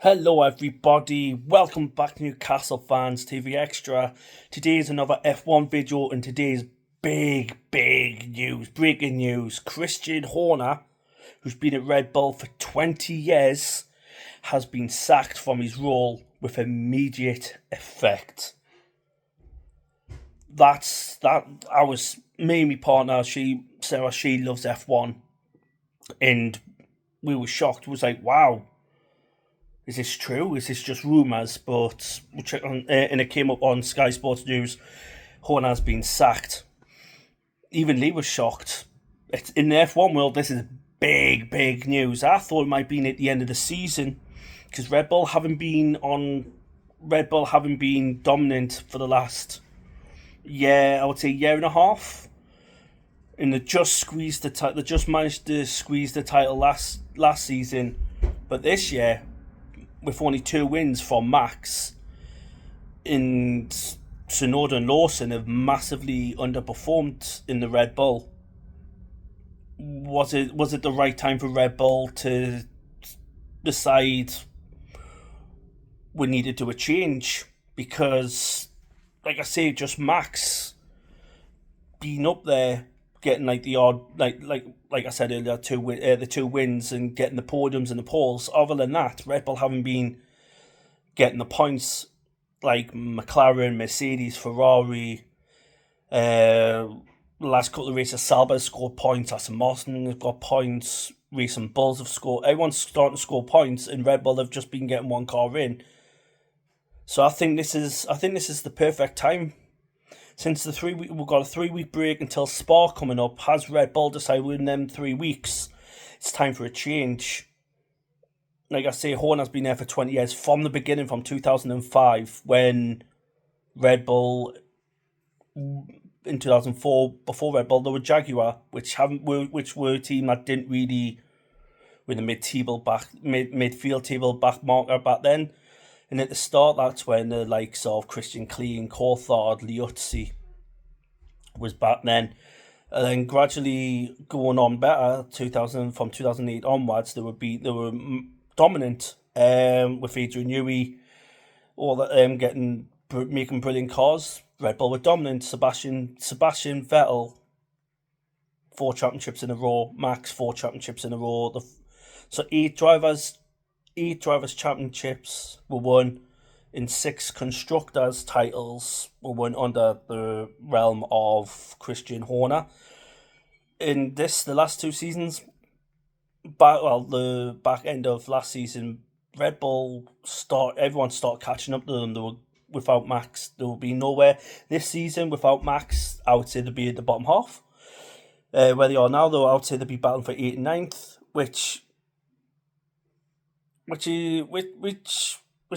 Hello, everybody. Welcome back, Newcastle fans. TV Extra. Today is another F1 video, and today's big news, breaking news. Christian Horner, who's been at Red Bull for 20 years, has been sacked from his role with immediate effect. I was me and my partner. Sarah, she loves F1, and we were shocked. It was like, wow. Is this true? Is this just rumours? But we'll check on, and it came up on Sky Sports News. Horner's been sacked. Even Lee was shocked. It's, in the F1 world, this is big news. I thought it might be at the end of the season because Red Bull haven't been dominant for the last year. I would say year and a half. And they just managed to squeeze the title last season, but this year, with only 2 wins from Max, and Tsunoda and Lawson have massively underperformed in the Red Bull. Was it the right time for Red Bull to decide we needed to do a change? Because, like I say, just Max being up there, getting like the odd, like I said earlier, the 2 wins and getting the podiums and the poles. Other than that, Red Bull haven't been getting the points like McLaren, Mercedes, Ferrari. The last couple of races, Sauber has scored points. Aston Martin have got points. Recent Bulls have scored. Everyone's starting to score points, and Red Bull have just been getting one car in. So I think this is the perfect time. Since we've got a 3-week break until Spa coming up, has Red Bull decided within them 3 weeks it's time for a change? Like I say, Horner's been there for 20 years, from the beginning, from 2005, when Red Bull, in 2004, before Red Bull, they were Jaguar, which were a team that didn't really win the midfield table back marker back then. And at the start, that's when the likes of Christian Klein, Coulthard, Liuzzi was back then. And then gradually going on better, from 2008 onwards, they were dominant with Adrian Newey, all that making brilliant cars. Red Bull were dominant. Sebastian Vettel, 4 championships in a row. Max, 4 championships in a row. So 8 drivers championships were won, and 6 constructors titles were won under the realm of Christian Horner. In the last 2 seasons, the back end of last season, Red Bull everyone started catching up to them. They were without Max, they will be nowhere. This season, without Max, I would say they'd be at the bottom half. Where they are now, though, I would say they'd be battling for 8th and 9th, which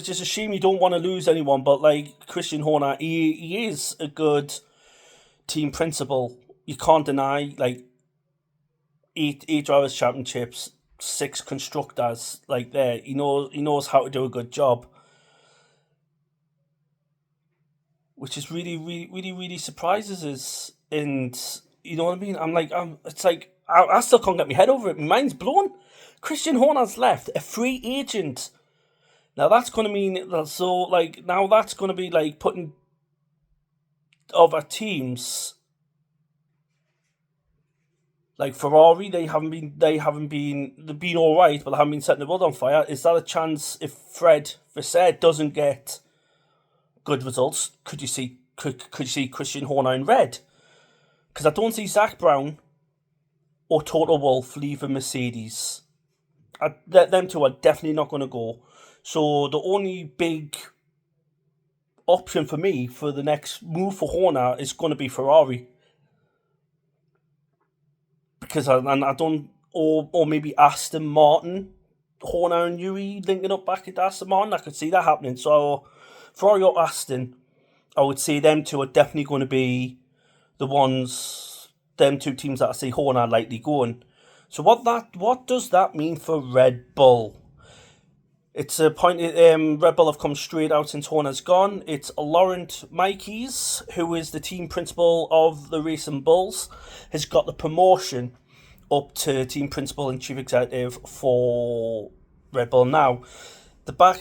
is a shame. You don't want to lose anyone, but like Christian Horner, he is a good team principal. You can't deny, like, 8 drivers championships, 6 constructors, like there. He knows how to do a good job, which is really surprises us. And you know what I mean? I still can't get my head over it. My mind's blown. Christian Horner's left, a free agent. Now that's going to mean that's going to be like putting other teams like Ferrari. They've been all right, but they haven't been setting the world on fire. Is that a chance if Fred Vasseur doesn't get good results? Could you see Christian Horner in red? Because I don't see Zach Brown or Toto Wolff leaving Mercedes. Them 2 are definitely not going to go. So the only big option for me for the next move for Horner is going to be Ferrari. Because I don't, or maybe Aston Martin, Horner and Newey linking up back at Aston Martin. I could see that happening. So Ferrari or Aston, I would say them 2 are definitely going to be the ones, them 2 teams that I see Horner likely going. So what does that mean for Red Bull? It's a point. Red Bull have come straight out since Horner's gone. It's Laurent Mekies, who is the team principal of the Racing Bulls, has got the promotion up to team principal and chief executive for Red Bull now. The back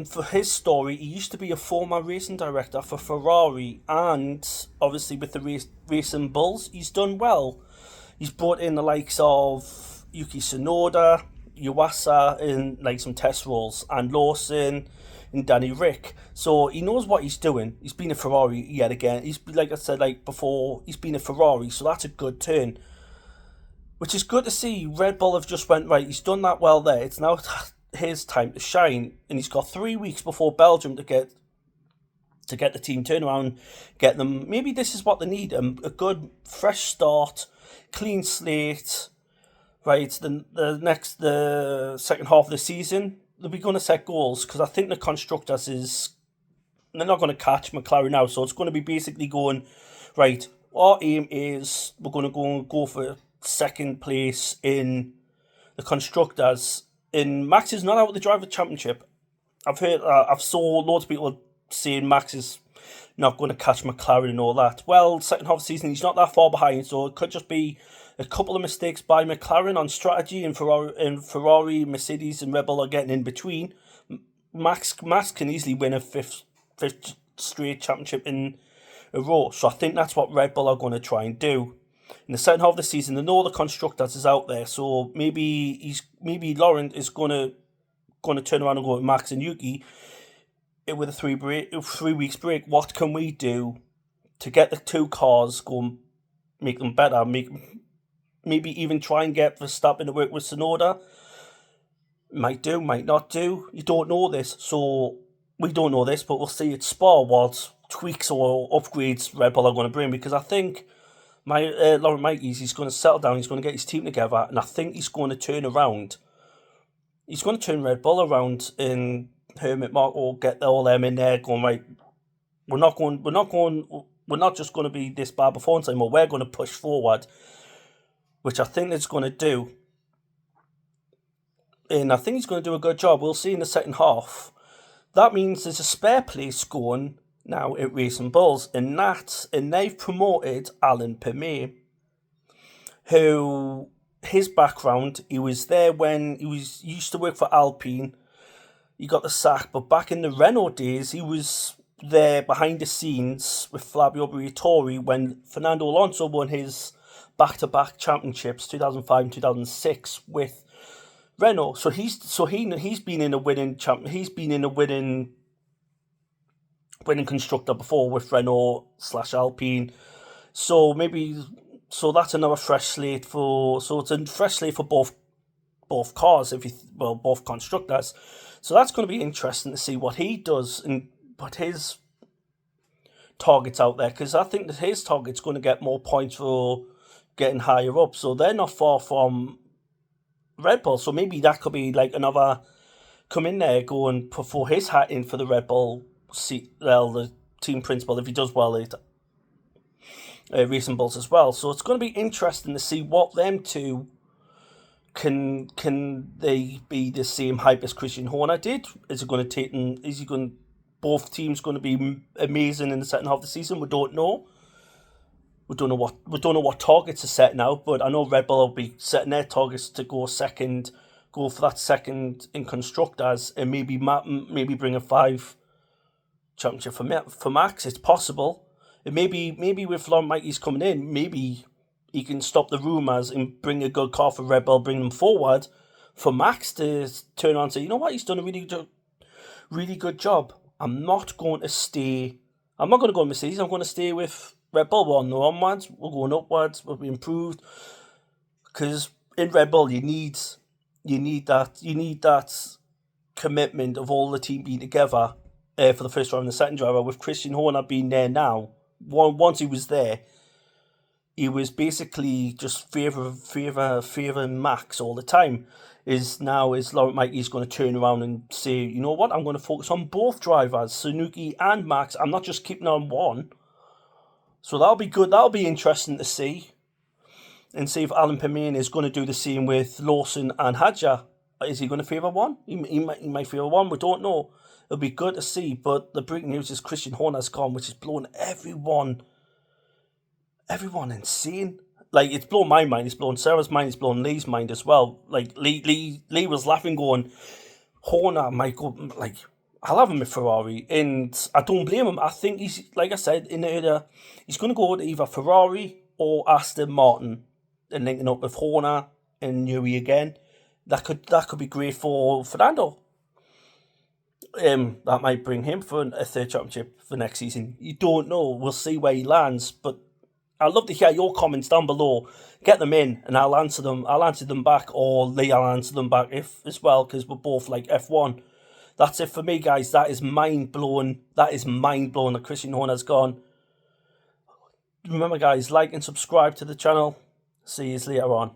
for his story, he used to be a former racing director for Ferrari, and obviously with the racing bulls, he's done well. He's brought in the likes of Yuki Tsunoda, Yuasa in like some test roles, and Lawson and Danny Rick. So he knows what he's doing. He's been a Ferrari yet again. He's, like I said, like before, he's been a Ferrari, so that's a good turn. Which is good to see. Red Bull have just went right. He's done that well there. It's now his time to shine, and he's got 3 weeks before Belgium to get the team turnaround, get them. Maybe this is what they need: a good fresh start, clean slate. Right, the second half of the season, they'll be going to set goals, because I think the constructors they're not going to catch McLaren now, so it's going to be basically going right. Our aim is we're going to go for second place in the constructors. And Max is not out of the driver championship. I've saw loads of people saying Max is not going to catch McLaren and all that. Well, second half of the season, he's not that far behind, so it could just be a couple of mistakes by McLaren on strategy, and Ferrari, Mercedes, and Red Bull are getting in between. Max can easily win a fifth straight championship in a row. So I think that's what Red Bull are going to try and do. In the second half of the season, they know the constructors is out there, so maybe Laurent is going to turn around and go with Max and Yuki with a 3 weeks break. What can we do to get the two cars going, make them better, maybe even try and get Verstappen to work with Tsunoda? Might do, might not do. You don't know this, so we don't know this, but we'll see at Spa what tweaks or upgrades Red Bull are going to bring, because I think Laurent Mekies, he's going to settle down, he's going to get his team together, and I think he's going to turn around. He's going to turn Red Bull around, and Hermit Marco get all them in there going, right, we're not just going to be this bad performance anymore, we're going to push forward, which I think it's going to do. And I think he's going to do a good job. We'll see in the second half. That means there's a spare place going now at Racing Bulls, and they've promoted Alain Permet, who, his background, he was there when he used to work for Alpine. He got the sack, but back in the Renault days, he was there behind the scenes with Fabio Briatore when Fernando Alonso won his back-to-back championships, 2005 and 2006, with Renault. So he's been in a winning constructor before with Renault / Alpine. So that's another fresh slate for both cars, both constructors. So that's going to be interesting to see what he does and put his targets out there, because I think that his target's going to get more points for getting higher up. So they're not far from Red Bull. So maybe that could be like another come in there, go and put for his hat in for the Red Bull the team principal, if he does well at Racing Bulls as well. So it's going to be interesting to see what them two can they be the same hype as Christian Horner did. Is it going to take? Both teams going to be amazing in the second half of the season? We don't know. We don't know what targets are set now, but I know Red Bull will be setting their targets to go for that second in constructors, and maybe bring a 5 championship for Max. It's possible. And maybe with Laurent Mekies coming in, maybe he can stop the rumours and bring a good car for Red Bull, bring them forward for Max to turn on and say, you know what, he's done a really good job. I'm not going to go Mercedes, I'm going to stay with Red Bull. We're on the onwards, we're going upwards, we'll be improved. Because in Red Bull you need that commitment of all the team being together for the first driver and the second driver. With Christian Horner being there now, once he was there, he was basically just favouring Max all the time. Laurent Mekies going to turn around and say, you know what, I'm going to focus on both drivers, Suzuki and Max. I'm not just keeping on one. So that'll be good. That'll be interesting to see. And see if Alain Permet is going to do the same with Lawson and Hadjar. Is he going to favour one? He might favour one. We don't know. It'll be good to see. But the breaking news is Christian Horner's gone, which is blowing everyone insane. Like, it's blown my mind, it's blown Sarah's mind, it's blown Lee's mind as well. Like, Lee was laughing, going, Horner might go, like, I'll have him with Ferrari, and I don't blame him. I think he's, like I said in earlier, he's going to go to either Ferrari or Aston Martin, and linking up with Horner and Newey again. That could be great for Fernando. That might bring him for a third championship for next season. You don't know. We'll see where he lands, but I'd love to hear your comments down below. Get them in, and I'll answer them. I'll answer them back, or Lee, I'll answer them back if as well, because we're both like F1. That's it for me, guys. That is mind blowing. That is mind blowing that Christian Horner's gone. Remember, guys, like and subscribe to the channel. See you later on.